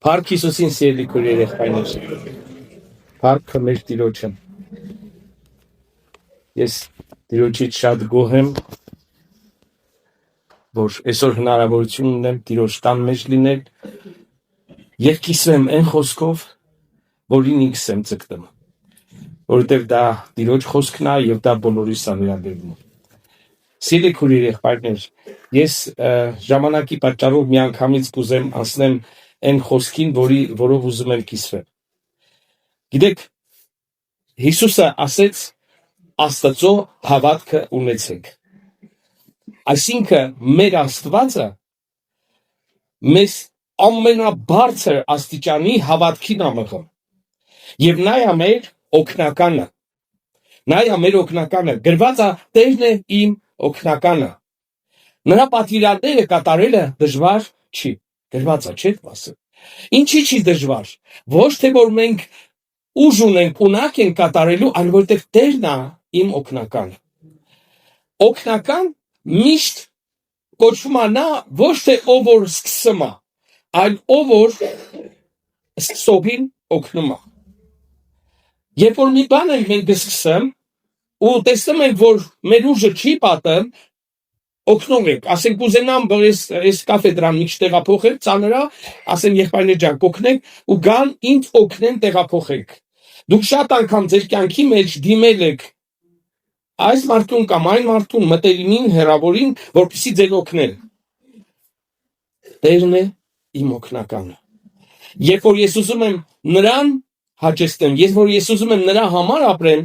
Փառք Հիսուսին սիրելի քույր երեխաներ։ Փառքը մեր Տիրոջը։ Ես Տիրոջից շատ գոհ եմ, որ այսօր հնարավորություն ունեմ Տիրոջ տան մեջ լինել եւ կիսվեմ այն խոսքով, որին ինքս եմ ձգտում, որովհետեւ դա Տիրոջ խոսքն է եւ դա բոլորիս է վերաբերում։ Սիրելի քույր երեխաներ, ես ժամանակի պատճառով միանգամից կուզեմ անցնեմ այն խոսքին, որով ուզում եմ կիսվել։ Գիտեք, Հիսուսը ասեց Աստծո հավատքը ունեցեք։ Այսինքն մեր Աստվածը մեզ ամենաբարձր աստիճանի հավատքին է մղում։ Եվ նա է մեր օգնականը։ Գրված է Տերն է իմ օգնականը։ Նրա պատվիրանները կատարելը դժվար չի։ Գրված է, չէ՞, ասել։ Ինչի՞ չի դժվար։ Ոչ թե որ մենք ուժ ունենք, ունակ ենք կատարելու, այլ որտեղ Տերն է իմ օգնականը։ Օգնական միշտ կոչվում է նա ոչ թե ով որ սկսում է, այլ ով որ սկսողին օգնում է։ Երբ որ մի բան ենք մենք սկսում ու տեսնում ենք, որ մեր ուժը չի պատում, օգնում ենք, ասենք ուզենամ, որ այս կաֆեդրան մի տեղափոխել, ծանր է, ասեմ եղբայրներ ջան, կօգնենք ու գան ինձ օգնեն տեղափոխենք։ Դուք շատ անգամ ձեր կյանքի մեջ դիմել եք այս մարդուն կամ այն մարդուն, մտերիմին, հեռավորին, որպեսզի ձեր օգնեն։ Տերն է իմ օգնականը։ Երբ որ ես ուզում եմ նրան հաճեցնեմ, երբ որ ես ուզում եմ նրա համար ապրեմ,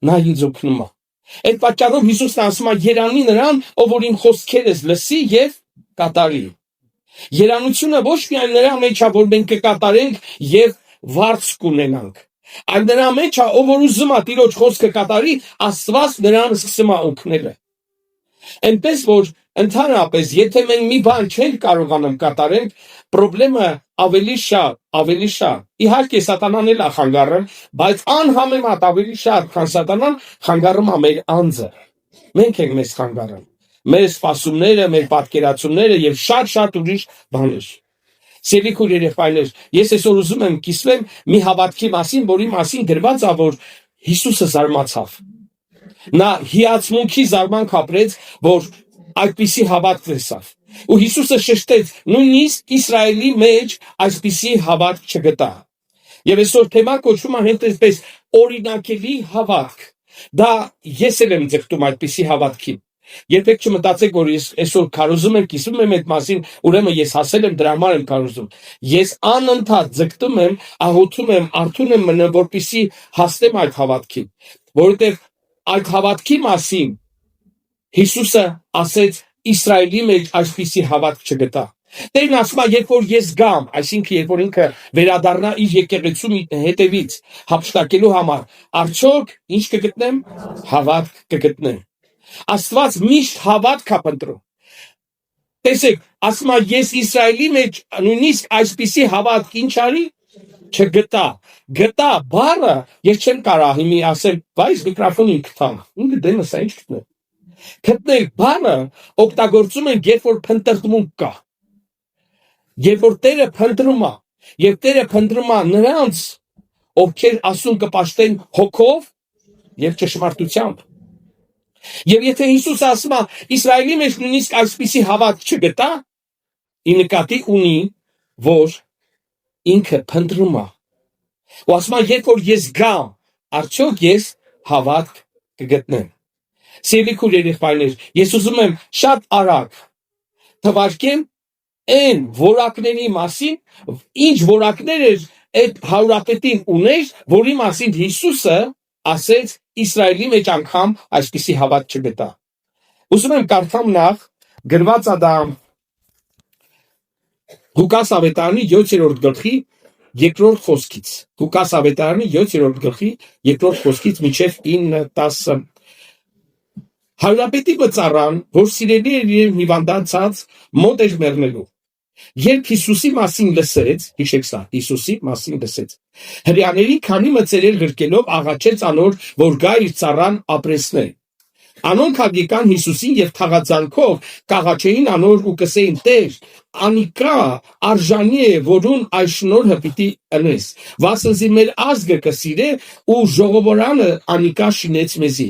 նա ինձ օգնում է։ Այդ պատճառով Հիսուսն ասում է երանի նրան, ով որ իմ խոսքերս լսի եւ կատարի։ Երանությունը ոչ միայն նրա մեջ է, որ մենք կկատարենք եւ վարձ կունենանք, այլ նրա մեջ է, ով որ ուզում է Տիրոջ խոսքը կատարի, Աստված նրան սկսում է օգնել։ Այնպես որ ընդհանրապես, եթե մենք մի բան չենք կարողանում կատարենք, խնդրեմը ավելի շատ։ Իհարկե սատանան էլ է խանգարում, բայց անհամեմատ ավելի շատ, քան սատանան խանգարում է մեր անձը։ Մենք ենք մեզ խանգարում։ Մեր սպասումները, մեր պատկերացումները եւ շատ ուրիշ բաներ։ Սիրելի քույր երեխաներ, ես այսօր ուզում եմ կիսվեմ մի հավատքի մասին, որի մասին գրված է, որ Հիսուսը զարմացավ։ Նա հիացմունքի զարմանք ապրեց, որ այդպիսի հավատք տեսավ։ Ու Հիսուսը շեշտեց, նույնիսկ Իսրայելի մեջ այսպիսի հավատք չգտա։ Եվ այսօր թեման կոչվում է հենց այսպես օրինակելի հավատք։ Դա ես էլ եմ ձգտում այդպիսի հավատքին։ Երբեք չմտածեք, որ ես այսօր քարոզում եմ, կիսվում եմ այդ մասին, ուրեմն ես հասել եմ, դրա համար եմ քարոզում։ Ես անընդհատ ձգտում եմ, աղոթում եմ, արթուն եմ մնում, որպեսզի հասնեմ այդ հավատքին, որովհետև այդ հավատքի մասին Հիսուսը ասեց Իսրայելի մեջ այսպիսի հավատք չգտա։ Տերն ասում է, երբ որ ես գամ, այսինքն երբ որ ինքը վերադառնա իր եկեղեցու հետևից հափշտակելու համար, արդյոք ինչ կգտնեմ։ Հավատք կգտնեմ։ Աստված միշտ հավատք է փնտրում։ Տեսեք, ասում է, ես Իսրայելի մեջ նույնիսկ այսպիսի հավատք ինչ արի չգտա։ Գտա բառը ես չեմ կարող հիմի ասել, բայց միկրոֆոնին կտամ։ Ինքը դեմս է ինչ գտնեմ։ Գտնել բառը օգտագործում են, երբ որ փնտրտմունք կա։ Երբ որ Տերը փնտրում է, եւ Տերը փնտրում է նրանց, ովքեր ասում կպաշտեն հոգով եւ ճշմարտությամբ։ Եվ եթե Հիսուսը ասում է Իսրայելի մեջ նույնիսկ այսպիսի հավատք չգտա, ի նկատի ունի, որ ինքը փնտրում է։ Ու ասում է, երբ որ ես գամ, արդյոք ես հավատք կգտնեմ։ Սիրելի քույր երեխաներ, ես ուզում եմ շատ արագ թվարկեմ այն որակների մասին, ինչ որակներ էր այդ հարուրապետին ուներ, որի մասին Հիսուսը ասեց Իսրայելի մեջ անգամ այսպիսի հավատք չգտա։ Ուզում եմ կարդամ նախ գրված է դա Ղուկաս ավետարանի 7-րդ գլխի 2-րդ խոսքից։ Ղուկաս ավետարանի 7-րդ գլխի 2-րդ խոսքից մինչև 9-10 Հարուրապետի բծառան, որ սիրելի էր եւ հիվանդացած, մոտ էր մեռնելու։ Երբ Հիսուսի մասին լսեց, հիշեք սա, Հիսուսի մասին լսեց, հրեաների քանի մծերել գրկելով աղաչեց անոր, որ գա իր ծառան ապրեսնել։ Անոնք եկան Հիսուսին եւ թաղածանքով կաղաչեին անոր ու կսեին. Տեր, անիկա արժանի է, որուն այս շնորհը պիտի ընես։ Վասնզի մեր ազգը կսիրե ու ժողովուրդը անիկա շինեց մեզի։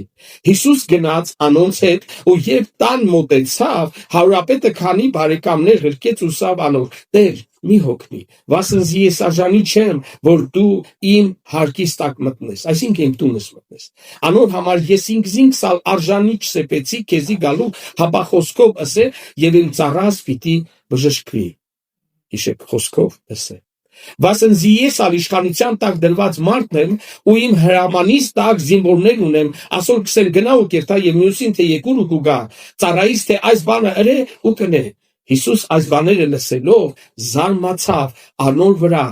Հիսուս գնաց անոնց հետ ու երբ տան մոտեցավ, հարուրապետը քանի բարեկամներ հրկեց ու սավ անոր. Տեր, մի հոգնի, վասնզի ես արժանի չեմ, որ դու իմ հարկիս տակ մտնես, այսինքն իմ տունս մտնես։ Անոր համար ես ինքզինքս արժանի չսեպեցի քեզի գալու հապախոսքով ասե եւ իմ ծառաս պիտի բժշկվի։ Հիշեք, խոսքով ասե։ Վասնզի ես իշխանության տակ դրված մարդն եմ ու իմ հրամանից տակ զինվորներ ունեմ, ասոր կսեն գնա ու կերտա եւ մյուսին թե եկուր ու գա, ծառայից թե այս բանը ըրե ու կնե։ Հիսուս այս բաները լսելով զարմացավ անոր վրա,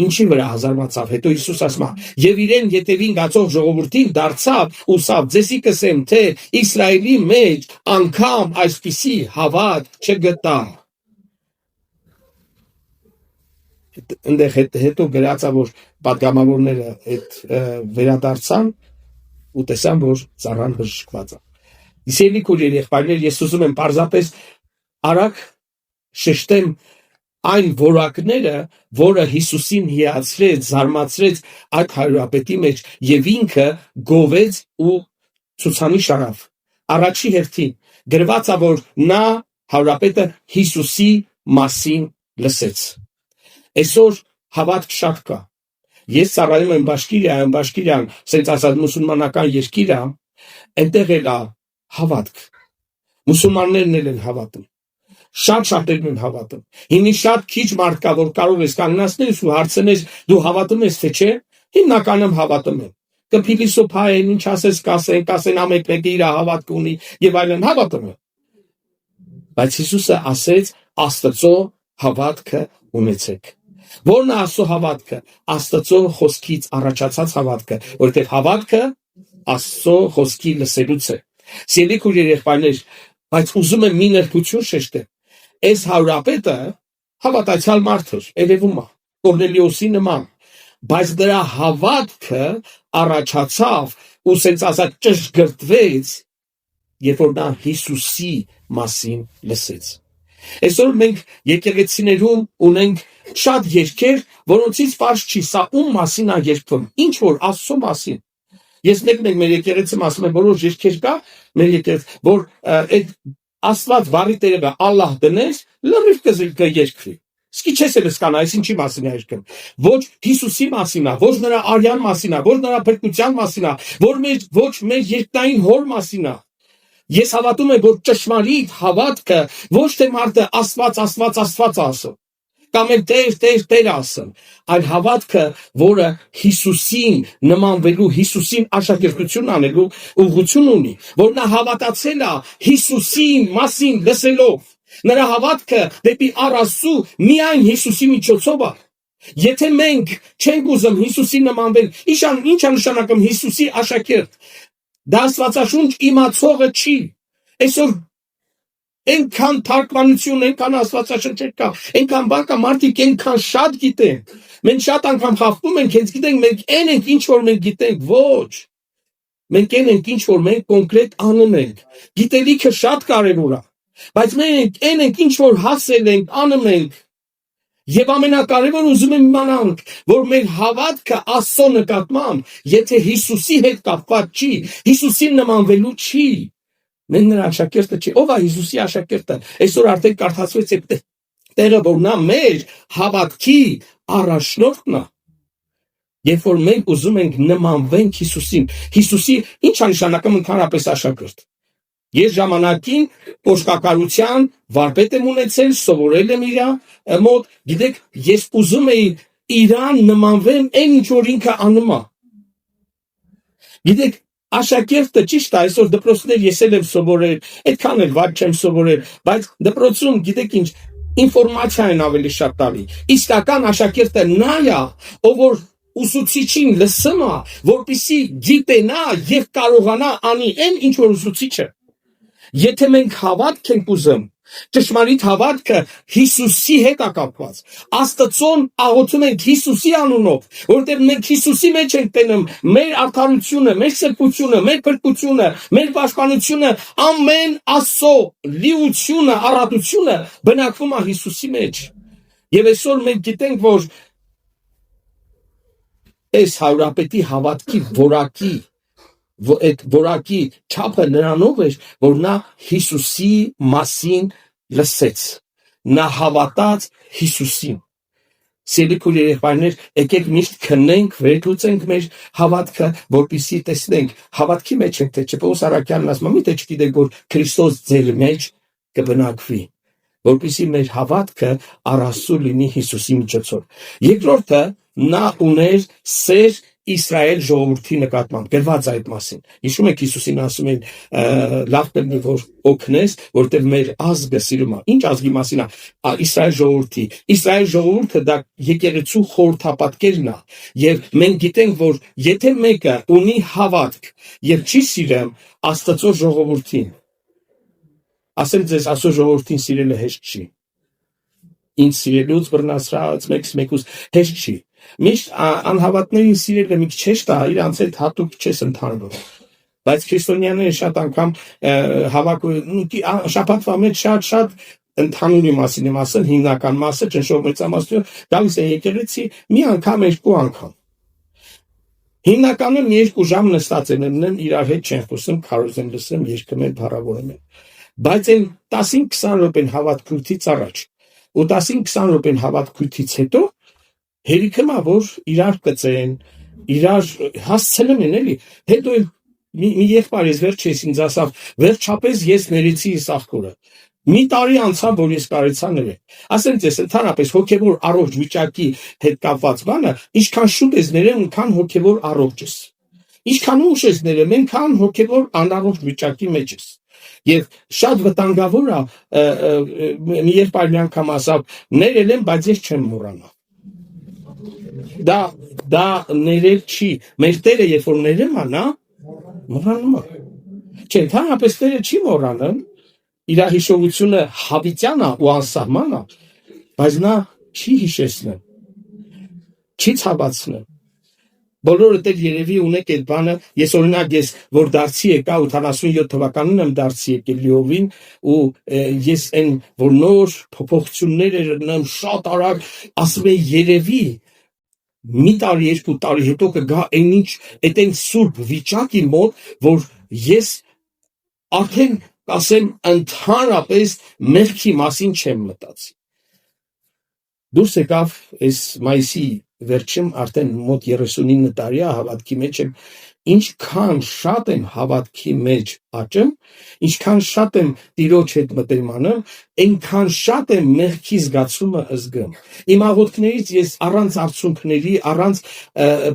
ինչի վրա զարմացավ, հետո Հիսուս ասում է. եւ իրեն յետևին գացող ժողովրդին դարձավ ու սավ ձեսի կսեմ, թե Իսրայելի մեջ անգամ այսպիսի հավատ չգտա։ Այնտեղ հետո գրածա, որ պատգամավորները այդ վերադարձան ու տեսան, որ ծառան բժշկված է։ Իսրայելի քույր եղբայրներ, ես ուզում եմ պարզապես արագ շեշտեմ այն որակները, որը Հիսուսին հիացրեց, զարմացրեց այդ հարուրապետի մեջ եւ ինքը գովեց ու ցուցանիշ արավ։ Առաջի հերթին գրված է, որ նա հարուրապետը Հիսուսի մասին լսեց։ Այսօր հավատք շատ կա։ Ես ծառայում եմ Բաշկիրիան, ասենց ասած մուսուլմանական երկիր է, այնտեղ էլ է հավատք։ Մուսուլմաններն են հավատում։ Շատ-շատերն են հավատում։ Հիմի շատ քիչ մարդ կա, որ կարող ես կանգնացնես ու հարցնես, դու հավատում ես թե չէ։ Հիմնականում հավատում եմ։ Կփիլիսոփայեն, ինչ ասես կասեն ամեն իր հավատք ունի եւ այլն հավատում եմ։ Բայց Հիսուսը ասեց Աստծո հավատքը ունեցեք։ Որն է Աստծո հավատքը? Աստծո խոսքից առաջացած հավատքը, որովհետև հավատքը Աստծո խոսքի լսելուց է։ Սիրելի քույրեր եղբայրներ, բայց ուզում եմ մի նրբություն շեշտել։ Այս հարուրապետը հավատացյալ մարդ էր, երևում է, Կորնելիոսի նման, բայց դրա հավատքը առաջացավ ու ասենց ասած ճշգրտվեց, երբ որ նա Հիսուսի մասին լսեց։ Այսօր մենք եկեղեցիներում ունենք շատ երգեր, որոնցից պարզ չի, սա ում մասին է երգվում, ինչ որ Աստծո մասին։ Ես մեկն մեր եկեղեցում ասում եմ, որոշ երգեր կա, մեր եկեղեցի, որ այդ Աստված բարի տերևը Ալլահ դնես, լրիվ կերգվի։ Սկի չես էլ հասկանա, այս ինչի մասին է երգում։ Ոչ Հիսուսի մասին է, ոչ նրա արյան մասին է, ոչ նրա փրկության մասին է, ոչ մեր երկնային հոր մասին է։ Ես հավատում եմ, որ ճշմարիտ հավատքը ոչ թե մարդը Աստված ասում, կամ էլ Տեր ասում, այլ հավատքը, որը Հիսուսին նմանվելու, Հիսուսին աշակերտություն անելու ուղղություն ունի, որ նա հավատացել է Հիսուսին մասին լսելով, նրա հավատքը դեպի առասու միայն Հիսուսի միջոցով է։ Եթե մենք չենք ուզում Հիսուսին նմանվել, ինչ է նշանակում Հիսուսի աշակերտ։ Դա Աստվածաշունչ իմացողը չի։ Այսօր այնքան թարգմանություն, այնքան Աստվածաշնչեր կա, այնքան բան կա, մարդիկ այնքան շատ գիտեն։ Մենք շատ անգամ խախտում ենք, հենց գիտենք, մենք այն ենք, ինչ որ մենք գիտենք, ոչ։ Մենք այն ենք, ինչ որ մենք կոնկրետ անում ենք։ Գիտելիքը շատ կարևոր է, բայց մենք այն ենք, ինչ որ հասել ենք, անում ենք։ Եվ ամենակարևորը ուզում եմ իմանանք, որ մեր հավատքը Աստծո նկատմամբ, եթե Հիսուսի հետ կապված չի, Հիսուսին նմանվելու չի, մենք նրա աշակերտը չի։ Ով է Հիսուսի աշակերտը? Այսօր արդեն կարդացվեց այդ տեղը, որ նա մեր հավատքի առաջնորդն է։ Երբ որ մենք ուզում ենք նմանվենք Հիսուսին, Հիսուսի ինչ է նշանակում ընդհանրապես աշակերտ։ Ես ժամանակին փոշկակարության վարպետ եմ ունեցել, սովորել եմ իր մոտ, գիտեք, ես ուզում էի իրան նմանվեմ այն ինչ որ ինքը անում է։ Գիտեք, աշակերտը ճիշտ է, այսօր դպրոցներ ես եմ սովորել, այդքան էլ վատ չեմ սովորել, բայց դպրոցում գիտեք ինչ, ինֆորմացիա են ավելի շատ տալի։ Իսկական աշակերտը նա է, ով որ ուսուցիչին լսում է, որպեսզի գիտենա եւ կարողանա անի այն ինչ որ ուսուցիչը։ Եթե մենք հավատք ենք ուզում, Ճշմարիտ հավատքը Հիսուսի հետ է կապված։ Աստծուն աղոթում ենք Հիսուսի անունով, որովհետև մենք Հիսուսի մեջ ենք տենում մեր արդարությունը, մեր սրբությունը, մեր փրկությունը, մեր պաշտպանությունը, ամեն Աստծո լիությունը, առատությունը բնակվում է Հիսուսի մեջ։ Եվ այսօր մենք գիտենք, որ այս հարուրապետի հավատքի այդ որակի չափը նրանով էր, որ նա Հիսուսի մասին լսեց, նա հավատաց Հիսուսին։ Սիրելի երեխաներ, եկեք միշտ քննենք, վերլուծենք մեր հավատքը, որպեսզի տեսնենք հավատքի մեջ ենք, թե չէ։ Պողոս առաքյալն ասում է, մի՞թե չգիտեք, որ Քրիստոս ձեր մեջ կբնակվի, որպեսզի մեր հավատքը առ Աստծո լինի Հիսուսի միջոցով։ Երկրորդը, նա ուներ սեր Իսրայել ժողովրդի նկատմամբ, գրված այդ մասին։ Հիշում եք Հիսուսին ասում են, լավ կլինի որ օգնես, որտեղ մեր ազգը սիրում է։ Ինչ ազգի մասին է? Իսրայել ժողովրդի։ Իսրայել ժողովուրդը դա եկեղեցու խորհրդապատկերն է, եւ մենք գիտենք, որ եթե մեկը ունի հավատք եւ չի սիրում Աստծո ժողովրդին, ասեմ ձեզ, Աստծո ժողովրդին սիրելը հեշտ չի։ Ինձ սիրելուց բռնացրած մեկուս հեշտ չի։ Միշտ անհավատներին սիրելը մի քիչ հեշտ է, իրանց հետ հատուկ չես ընդհանրում։ Բայց քրիստոնյաները շատ անգամ շաբաթվա մեջ շատ ընդհանուրի մասին եմ ասել, հիմնական մասը ճնշող մեծամասնությունը գալիս է եկեղեցի մի անգամ, երկու անգամ։ Հիմնականում 2 ժամ նստած են իրար հետ չեն խոսում, քարոզ են լսում, երգում են, փառավորում են։ Բայց այն 15-20 րոպեն հավատքույթից առաջ ու 15-20 րոպեն հավատքույթից հետո հերիքը մա որ իրար կծեն, իրար հասցնում են էլի, հետո մի եղբայր ես վերջերս ինձ ասավ, վերջապես ես ներեցի իմ աղքորը։ Մի տարի անցավ, որ ես կարեցա ներել։ Ասեմ ձեզ, ընդհանրապես հոգևոր առողջ վիճակի հետ կապված բանը, ինչքան շուտ ես ներել, այնքան հոգևոր առողջ ես։ Ինչքան ուշ ես ներել, այնքան հոգևոր անառողջ վիճակի մեջ ես։ Եվ շատ վտանգավոր է, մի եղբայր մի անգամ ասավ, ներել եմ, բայց ես չեմ մոռանա։ Դա ներել չի։ Մեր Տերը երբ որ ներում է, նա մոռանում է։ Չէ, ընդհանրապես Տերը չի մոռանում, իր հիշողությունը հավիտյան է ու անսահման է, բայց նա չի հիշեցնում, չի ցավացնում։ Բոլորդ էլ երևի ունեք այդ բանը, ես օրինակ որ դարձի եկա 87 թվականին եմ դարձի եկել լիովին ու ես այն որ նոր փոփոխություններ ունեմ շատ արագ ասում եմ երևի մի տարի, 2 տարի հետո կգա այն սուրբ վիճակի մոտ, որ ես արդեն ասեմ ընդհանրապես մեղքի մասին չեմ մտածի։ Դուրս եկավ այս մայիսի վերջում արդեն մոտ 39 տարի է հավատքի մեջ եմ, ինչքան շատ եմ հավատքի մեջ աճում, ինչքան շատ եմ Տիրոջ հետ մտերմանում, այնքան շատ եմ մեղքի զգացումը զգում։ Իմ աղոթքներից ես առանց արցունքների, առանց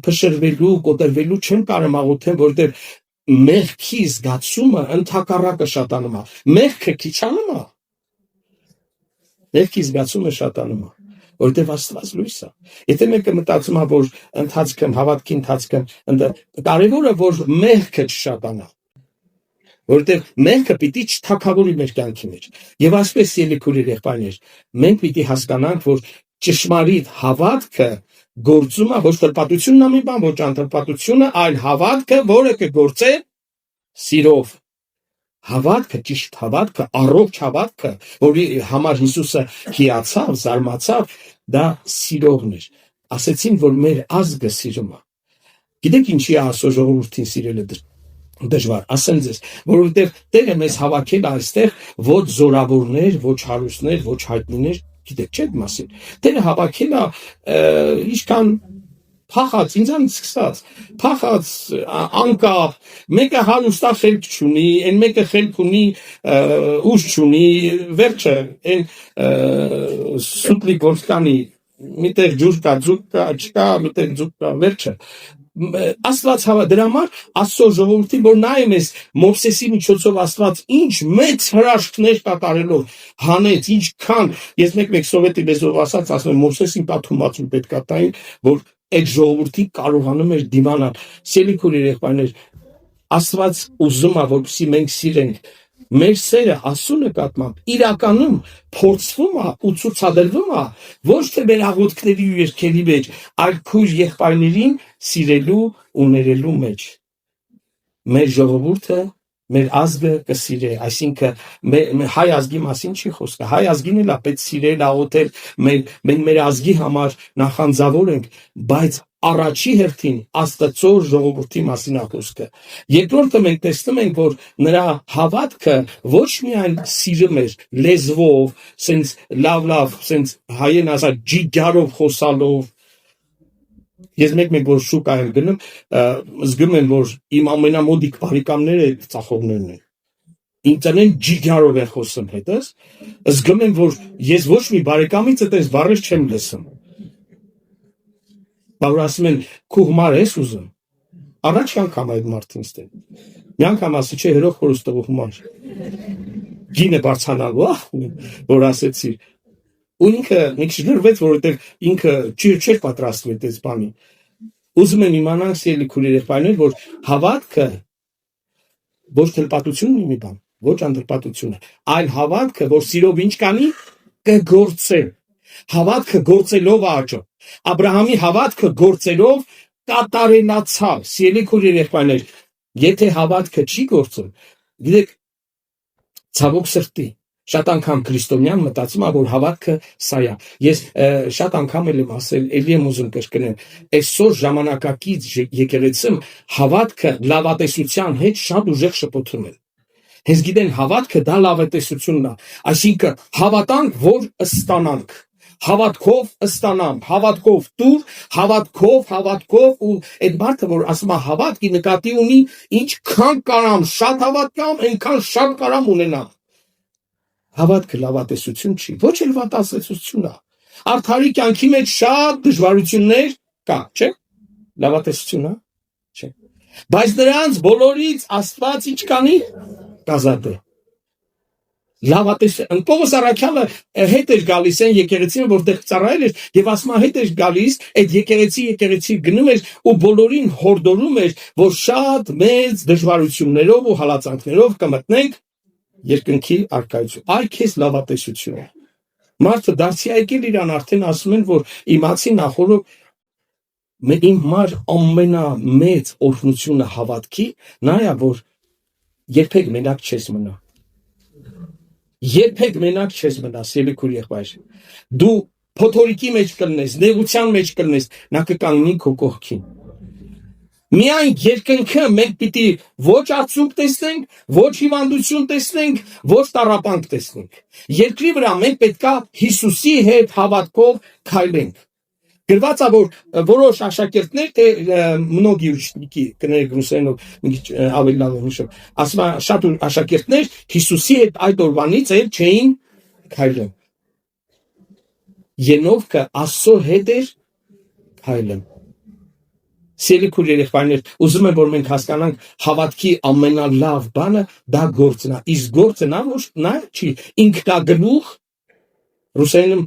փշրվելու, կոտրվելու չեմ կարող աղոթեմ, որովհետև մեղքի զգացումը ընդհակառակը շատանում է։ Մեղքը քիչանում է։ Մեղքի զգացումը շատանում է, որովհետև Աստված լույս է։ Եթե մեկը մտածում է, որ ընթացքում, հավատքի ընթացքում կարևորը որ մեղքը չշատանա, որովհետև մեղքը պիտի չթագավորի մեր կյանքի մեջ։ Եվ այսպես ելիքուր եղբայրներ, մենք պիտի հասկանանք, որ ճշմարիտ հավատքը գործում է ոչ թրպատությունն է մի բան, ոչ անթրպատությունը, այլ հավատքը, որը կգործե սիրով։ Հավատքը, ճիշտ հավատքը, առողջ հավատքը, որի համար Հիսուսը հիացավ, զարմացավ, դա սիրողն էր։ Ասեցին, որ մեր ազգը սիրում է։ Գիտեք ինչի է Աստծո ժողովրդին սիրելը դժվար, ասեմ ձեզ, որովհետև Տերը մեզ հավաքել է այստեղ ոչ զորավորներ, ոչ հարուստներ, ոչ հայտնիներ, գիտեք չէ՞ այդ մասին։ Տերը հավաքել է ինչքան փախած, ինձանից սկսած, փախած անկապ, մեկը հարուստա խելք չունի, այն մեկը խելք ունի, ուժ չունի, վերջը, այն սուտլի գործկանի, միտեղ ջուր կա, չկա, միտեղ ձուկ կա, վերջը։ Աստված դրա համար Աստծո ժողովրդին, որ նայում ես Մովսեսի միջոցով Աստված ինչ մեծ հրաշքներ կատարելով հանեց, ինչքան, ես մեկ սովետի լեզվով ասած, ասում եմ Մովսեսին պատումացում պետք է տային, որ այդ ժողովրդին կարողանում էր դիմանալ։ Սիրելի երեխաներ, Աստված ուզում է, որպեսզի մենք սիրենք Մեր սերը Աստծո նկատմամբ իրականում փորձվում է ու ցուցադրվում է ոչ թե մեր աղոթքների ու երգերի մեջ, այլ քույր եղբայրներին սիրելու ու ներելու մեջ։ Մեր ժողովուրդը, մեր ազգը կսիրե, այսինքն հայ ազգի մասին չի խոսքը, հայ ազգին էլ է պետք սիրել, աղոթել, մենք մեր ազգի համար նախանձավոր ենք, բայց առաջի հերթին Աստծո ժողովրդի մասին է խոսքը։ Երկրորդը մենք տեսնում ենք, որ նրա հավատքը ոչ միայն սիրում էր լեզվով, սենց լավ, սենց հայեն ասած ջիջարով խոսալով։ Ես մեկ որ շուկա եմ գնում, զգում եմ, որ իմ ամենամոդիկ բարեկամները ծախողներն են։ Ինտերնետ ջիջարով են խոսում հետս, զգում եմ, որ ես ոչ մի բարեկամից այդպես բառեր չեմ լսում։ Բայց ասում են, քու հումար ես ուզում։ Առաջ անգամ այդ մարդին ստեն։ Մի անգամ ասի, չէ, հերող խորոստով հումար։ Գինը բարձանալու, որ ասեցի։ Ու ինքը մի քիչ լրվեց, որովհետև ինքը չէր պատրաստվում այդպես բանի։ Ուզում եմ իմանալ սիրելի քույրեր եղբայրներ, որ հավատքը ոչ թլպատություն ունի մի բան, ոչ անդրպատությունը, այլ հավատքը, որ սիրով ինչ կանի, կգործե։ Հավատքը գործելով աճը։ Աբրահամի հավատքը գործելով կատարելացավ։ Սիրելի քույրեր եղբայրներ, եթե հավատքը չի գործում, գիտեք, ցավոք սրտի, շատ անգամ քրիստոնյան մտածում է, որ հավատքը սա է։ Ես շատ անգամ եմ ասել, ելի եմ ուզում կրկնեմ, այսօր ժամանակակից եկեղեցում հավատքը լավատեսության հետ շատ ուժեղ շփոթում են։ Հենց գիտեն, հավատքը դա լավատեսությունն է, այսինքն հավատանք, որ ստանանք։ Հավատքով ստանամ, հավատքով տուր, հավատքով ու այդ մարդը, որ ասում է հավատքի նկատի ունի, ինչքան կարամ շատ հավատ կամ, այնքան շատ կարամ ունենամ։ Հավատքը լավատեսություն չի, ոչ էլ վատասեցություն է։ Արդարի կյանքի մեջ շատ դժվարություններ կա, չէ՞։ Լավատեսություն է, չէ։ Բայց նրանց բոլորից Աստված ինչ կանի, կազատե։ Լավատեսություն, Պողոս առաքյալը հետ էր գալիս այն եկեղեցին, որտեղ ծառայել էր, եւ ասում է հետ էր գալիս, այդ եկեղեցի գնում էր ու բոլորին հորդորում էր, որ շատ մեծ դժվարություններով ու հալածանքներով կմտնենք երկնքի առկայություն։ Այ քեզ լավատեսություն է։ Մարդը դարձի եկել իրան արդեն ասում են, որ իմացի նախորդ իմ մար ամենամեծ օրհնությունը հավատքի, նա է, որ երբեք մենակ չես մնա։ Երբեք մենակ չես մնա, սիրելի քույր եղբայր։ Դու փոթորիկի մեջ կլնես, նեղության մեջ կլնես, նա կկանգնի քո կողքին։ Միայն երկնքը մենք պիտի ոչ ածուկ տեսնենք, ոչ հիվանդություն տեսնենք, ոչ տառապանք տեսնենք։ Երկրի վրա մենք պետքա Հիսուսի հետ հավատքով քայլենք։ Գրված է, որ որոշ աշակերտներ, թե многие ученики, կներեք ռուսերենով ավելի լավ հիշում, ասում են շատ աշակերտներ Հիսուսի հետ այդ օրվանից էլ չէին քայլում։ Ենովքը Աստծո հետ էր քայլում։ Սիրելի քույրեր եղբայրներ, ուզում եմ, որ մենք հասկանանք հավատքի ամենալավ բանը դա գործն է։ Իսկ գործը նա չի ինքնագլուխ, ռուսերենում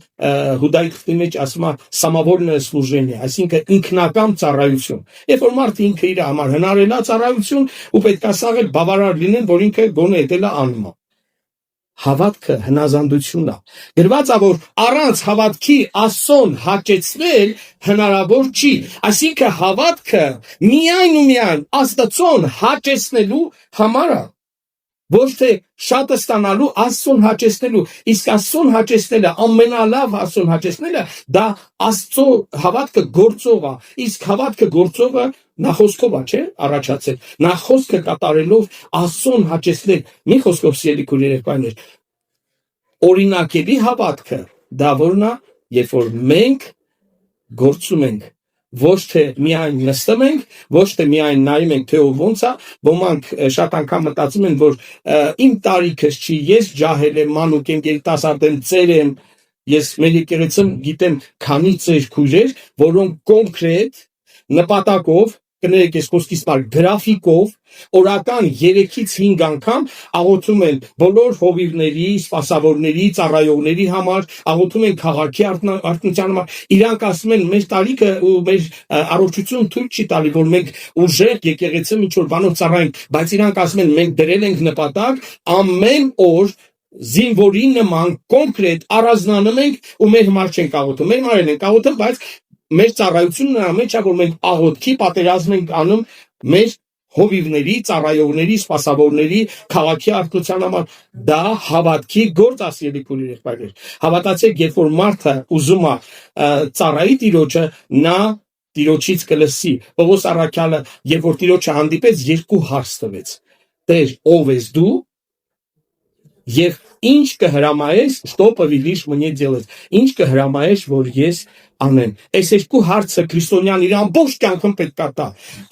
հուդայի խտի մեջ ասում է самовольное служение, այսինքն ինքնական ծառայություն։ Երբ որ մարդը ինքը իր համար հնարել է ծառայություն ու պետք է սաղել բավարար լինեն, որ ինքը գոնե դա էլ անում է։ Հավատքը հնազանդությունն է։ Գրված է, որ առանց հավատքի Աստծուն հաճեցնել հնարավոր չի։ Այսինքն հավատքը միայն ու միայն Աստծուն հաճեցնելու համար է։ Ոչ թե շատ ստանալու, Աստծուն հաճեցնելու։ Իսկ Աստծուն հաճեցնելը, ամենալավ Աստծուն հաճեցնելը, դա Աստծո հավատքը գործող է։ Իսկ հավատքը գործողը նախոսքով է, չէ՞, առաջացել։ Նախոսքը կատարելով Աստծուն հաճեցնել։ Մի խոսքով սիրելի քույրեր եղբայրներ, օրինակելի հավատքը դա որն է, երբ որ մենք գործում ենք, ոչ թե միայն նստում ենք, ոչ թե միայն նայում ենք, թե ոնց է, ոմանք շատ անգամ մտածում են, որ իմ տարիքս չի, ես ջահել եմ, մանուկ եմ, երիտասարդ եմ, ծեր եմ, ես մեր եկեղեցում գիտեմ քանի ծեր քույրեր, որոնք կոնկրետ նպատակով կներեք այս խոսքից մար գրաֆիկով օրական 3-ից 5 անգամ աղոթում են բոլոր հովիվների, սպասավորների, ծառայողների համար, աղոթում են քաղաքի արտնության համար, իրանք ասում են մեր տարիքը ու մեր առողջություն թույլ չի տալի, որ մենք ուժեղ եկեղեցում ինչ որ բանով ծառայենք, բայց իրանք ասում են մենք դրել ենք նպատակ ամեն օր զինվորի նման կոնկրետ առանձնանում ենք ու մեր համար չենք աղոթում, մեր համար ենք աղոթում, բայց մեր ծառայությունն նրա մեջ է, որ մենք աղոթքի պատերազմ ենք անում մեր հովիվների, ծառայողների, սպասավորների, քաղաքի արքության համար, դա հավատքի գործ ասելի քույրեր եղբայրներ։ Հավատացեք, երբ որ մարդը ուզում է ծառայի Տիրոջը, նա Տիրոջից կլսի։ Պողոս առաքյալը, երբ որ Տիրոջը հանդիպեց, երկու հարց տվեց. Տեր, ով ես դու? Եվ ինչ կհրամայես, что повелишь мне делать, ինչ կհրամայես, որ ես անեմ։ Այս երկու հարցը քրիստոնյան իր ամբողջ կյանքում պետք է տա։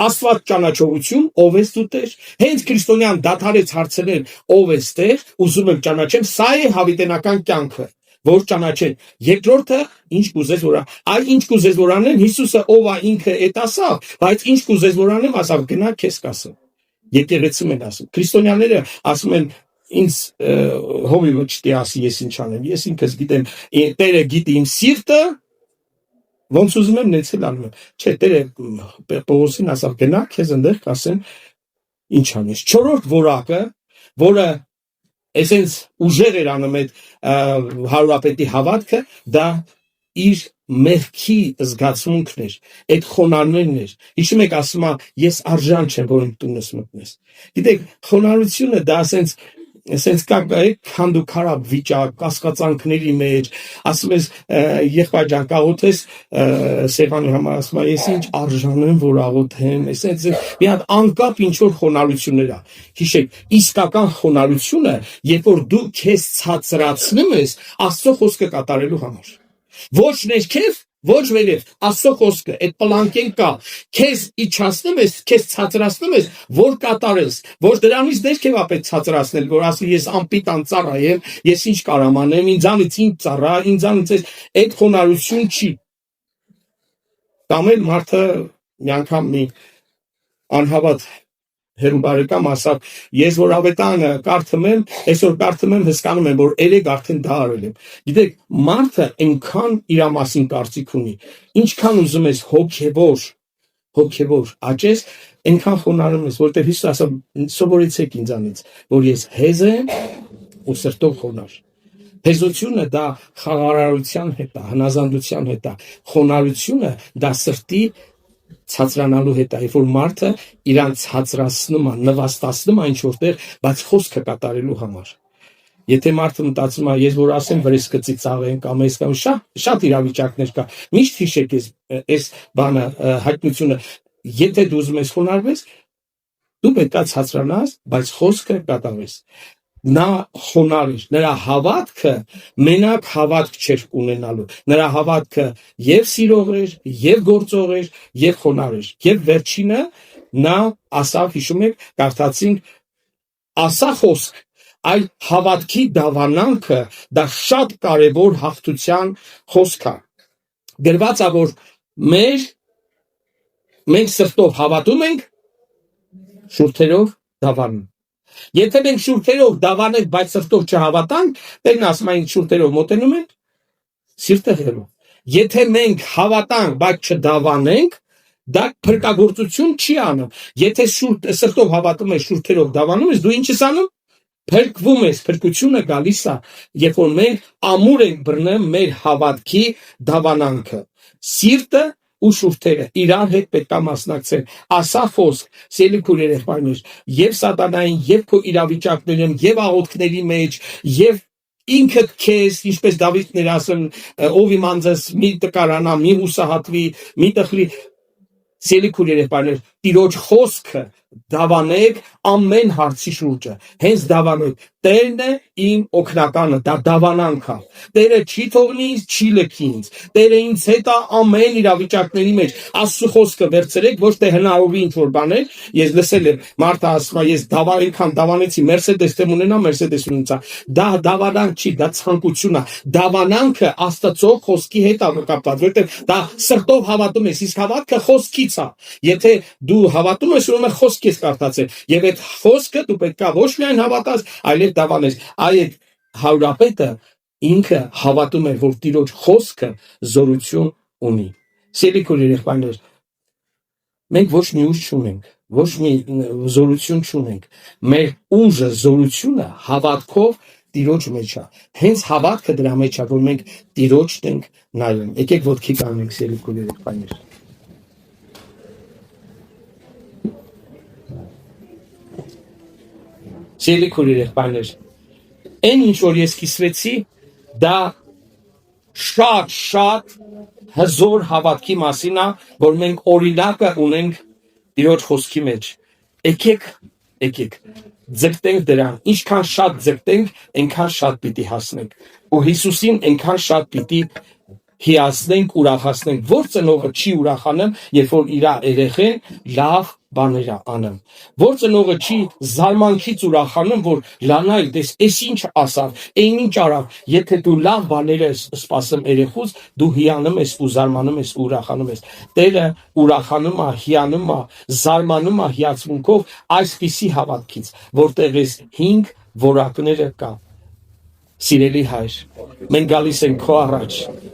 Աստված ճանաչողություն, ով ես դու Տեր։ Հենց քրիստոնյան դադարեց հարցնել, ով ես Տեր, ուզում եմ ճանաչեմ, սա է հավիտենական կյանքը, որ ճանաչեն։ Երկրորդը, ինչ կուզես որ այ ինչ կուզես որ անեն, Հիսուսը ով է ինքը էդ ասավ, բայց ինչ կուզես որ անեմ, ասավ գնա քեզ կասեմ։ Եկեղեցում են ասում։ Քրիստոնյաները ասում են ինձ հովիվը չտի ասի ես ինչ անեմ, ես ինքս գիտեմ, Տերը գիտի իմ սիրտը, ոնց ուզում եմ նեցել անում եմ, չէ, Տերը Պողոսին ասավ գնա քեզ ընդեղ կասեմ ինչ անես։ Չորրորդ որակը, որը այսենց ուժեղ էր անում այդ հարուրապետի հավատքը, դա իր մեղքի զգացմունքն էր, այդ խոնարհներն էր։ Հիշում եք ասում է ես արժան չեմ, որ իմ տունս մտնես։ Գիտեք, խոնարհությունը դա ասենց քանդուքարab վիճակ, կասկածանքների մեջ, ասում ես եղբայր ջան, աղոթես Սևանի համար, ասում է ես ինչ արժան եմ, որ աղոթեմ, այսպես մի հատ անկապ ինչ որ խոնարհություններ է։ Հիշեք, իսկական խոնարհությունը, երբ որ դու քեզ ցածրացնում ես Աստծո խոսքը կատարելու համար։ Ոչ ներքև, ոչ վերև, Աստծո խոսքը, այդ պլանկեն կա, քեզ իջացնում ես, քեզ ցածրացնում ես, որ կատարես, ոչ դրանից ներքև է պետք ցածրացնել, որ ասի ես անպիտան ծառա եմ, ես ինչ կարամ անեմ, ինձանից ինչ ծառա, ինձանից այդ խոնարհություն չի։ Կամ էլ մարդը մի անգամ մի անհավատ հերու բարեկամ ասավ, ես որ ավետանը կարդում եմ, այսօր կարդում եմ, հսկանում եմ, որ երեք արդեն դա արել եմ։ Գիտեք, մարդը այնքան իր մասին կարծիք ունի, ինչքան ուզում ես հոգևոր աճես, այնքան խոնարհում ես, որտեղ Հիսուս ասավ, սովորեցեք ինձանից, որ ես հեզ եմ ու սրտով խոնարհ։ Հեզությունը դա խաղաղարարության հետ է, հնազանդության հետ է, խոնարհությունը դա սրտի ցածրանալու հետ է, երբ որ մարդը իրան ցածրացնում է, նվաստացնում է ինչ որտեղ, բայց խոսքը կատարելու համար։ Եթե մարդը մտածում է, ես որ ասեմ վրես կծի ծաղեն կամ ես կամ շատ իրավիճակներ կա, միշտ հիշեք այս բանը հայտնությունը, եթե դու ուզում ես խոնարհվես, դու պետք է ցածրանաս, բայց խոսքը կատարես։ Նա խոնարհ էր, նրա հավատքը մենակ հավատք չէր ունենալու, նրա հավատքը եւ սիրող էր, եւ գործող էր, եւ խոնարհ էր։ Եվ վերջինը նա ասավ, հիշում եք, կարդացինք, ասա խոսք, այլ հավատքի դավանանքը դա շատ կարևոր հաղթության խոսք է։ Գրված է, որ մենք սրտով հավատում ենք, շուրթերով դավանում։ Եթե մենք շուրթերով դավանենք, բայց սրտով չհավատանք, Տերն ասում է ինձ շուրթերով մոտենում ենք, սիրտը հեռու։ Եթե մենք հավատանք, բայց չդավանենք, դա փրկagorցություն չի անում։ Եթե սրտով հավատում ես, շուրթերով դավանում ես, դու ինչ ես անում։ Փրկվում ես, փրկությունը գալիս է, երբ որ մենք ամուր ենք բռնում մեր հավատքի դավանանքը։ Սիրտը ու շուրթերը իրար հետ պետք է մասնակցեն։ Ասա խոսք, սիրելի քույրեր եղբայրներ, եւ սատանային, եւ քո իրավիճակներում, եւ աղոթքների մեջ, եւ ինքդ քեզ, ինչպես Դավիթն էր ասում, ով իմ անձս մի տկարանա, մի հուսահատվի, մի տխրի, սիրելի քույրեր եղբայրներ, Տիրոջ խոսքը դավանեք ամեն հարցի շուրջը, հենց դավանեք, Տերն է իմ օգնականը, դա դավանանք է, Տերը չի թողնի ինձ, չի լքի ինձ, Տերը ինձ հետ է ամեն իրավիճակների մեջ, Աստծո խոսքը վերցրեք, ոչ թե հնարովի ինչ որ բաներ, ես լսել եմ, մարդը ասում է, ես այնքան դավանեցի, Mercedes դեմ ունենա, Mercedes ունեցա, դա դավանանք չի, դա ցանկություն է, դավանանքը Աստծո խոսքի հետ է կապված, որտեղ դա սրտով հավատում ես, իսկ հավատքը խոսքից է, եթե դու դու հավատում ես, ուրեմն խոսք ես կարդացել, եւ այդ խոսքը դու պետքա ոչ միայն հավատաս, այլև դավանես։ Այդ հարուրապետը ինքը հավատում էր, որ Տիրոջ խոսքը զորություն ունի։ Սիրելի երեխաներ, մենք ոչ մի ուժ չունենք, ոչ մի զորություն չունենք։ Մեր ուժը, զորությունը հավատքով Տիրոջ մեջ է։ Հենց հավատքը դրա մեջ է, որ մենք Տիրոջ ենք նայում։ Եկեք ոտքի կանգնենք, սիրելի երեխաներ։ Սիրելի երեխաներ, այն ինչ որ ես կիսվեցի, դա շատ հզոր հավատքի մասին է, որ մենք օրինակը ունենք Տիրոջ խոսքի մեջ։ Եկեք ձգտենք դրան, ինչքան շատ ձգտենք, այնքան շատ պիտի հասնենք, ու Հիսուսին այնքան շատ պիտի հիացնենք, ուրախացնենք։ Որ ծնողը չի ուրախանում, երբ որ իր երեխեն լավ բաներ անում։ Որ ծնողը չի զարմանքից ուրախանում, որ լանայ, դες էս ինչ ասավ, այն ինչ արավ։ Եթե դու լավ բաներ ես սպասում երեխուց, դու հիանում ես ու զարմանում ես ու ուրախանում ես։ Տերը ուրախանում է, հիանում է, զարմանում է հիացմունքով այսպիսի հավատքից, որտեղ էս 5 որակները կա։ Սիրելի հայր, մենք գալիս ենք քո առաջ